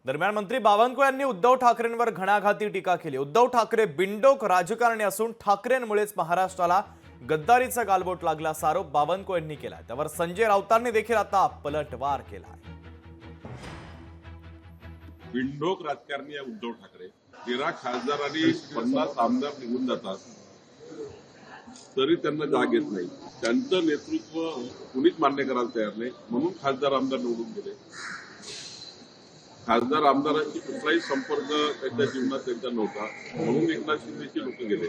दरम्यान मंत्री बावनकुळे यांनी उद्धव ठाकरेंवर घणाघाती टीका केली। उद्धव ठाकरे बिनडोक राजकारणी असून ठाकरेंमुळेच महाराष्ट्राला गद्दारीचा गालबोट लागला असा आरोप बावनकुळे यांनी केला। त्यावर संजय राऊतांनी देखील आता पलटवार केला। बिनडोक राजकारणी आहे उद्धव ठाकरे। 13 खासदार आणि 50 आमदार निघून जातात तरी त्यांना जाग येत नाही। त्यांचं नेतृत्व कुणीच मान्य करायला तयार नाही, म्हणून खासदार आमदार निवडून गेले। खासदार आमदारांशी कुठलाही संपर्क त्यांच्या जीवनात त्यांचा नव्हता, म्हणून एकनाथ शिंदेची लोक गेले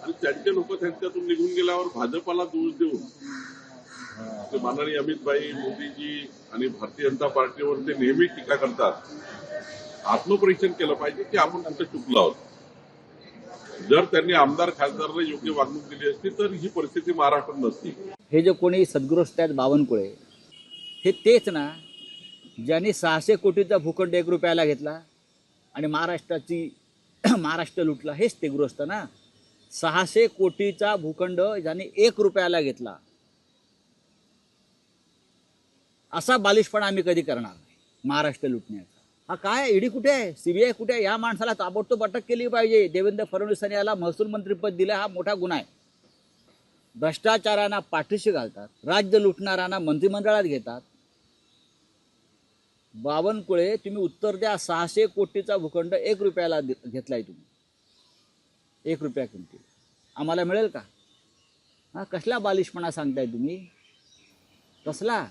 आणि त्यांचे लोक त्यांच्यातून निघून गेल्यावर भाजपाला दोष देऊन माननीय अमित भाई, मोदीजी आणि भारतीय जनता पार्टीवर ते नेहमी टीका करतात। आत्मपरीक्षण केलं पाहिजे की आपण कुठे चुकलो आहोत। जर त्यांनी आमदार खासदारांना योग्य वागणूक दिली असती तर ही परिस्थिती महाराष्ट्रात नसती। हे जे कोणी सद्गृहस्थ आहेत बावनकुळे, हे तेच ना ज्यांनी 600 कोटीचा भूखंड 1 रुपयाला घेतला आणि महाराष्ट्र लुटला। हेच ते गृहस्थ ना। 600 कोटीचा भूखंड ज्यांनी 1 रुपयाला घेतला, असा बालिशपणा आम्ही कधी करणार नाही महाराष्ट्र लुटण्याचा। हा काय, ईडी कुठे आहे, सीबीआय कुठे आहे? या माणसाला ताबडतोब अटक केली पाहिजे। देवेंद्र फडणवीसांनी याला महसूल मंत्रीपद दिलं, हा मोठा गुन्हा आहे। भ्रष्टाचारांना पाठीशी घालतात, राज्य लुटणाऱ्यांना मंत्रिमंडळात घेतात। बावनकुळे, तुम्ही उत्तर द्या। 600 कोटीचा भूखंड 1 रुपयाला घेतलाय तुम्ही, 1 रुपया किमती आम्हाला मिळेल का? हा कसला बालिशपणा सांगताय तुम्ही, कसला?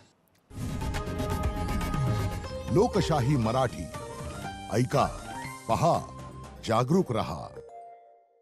लोकशाही मराठी ऐका, पहा, जागरूक रहा।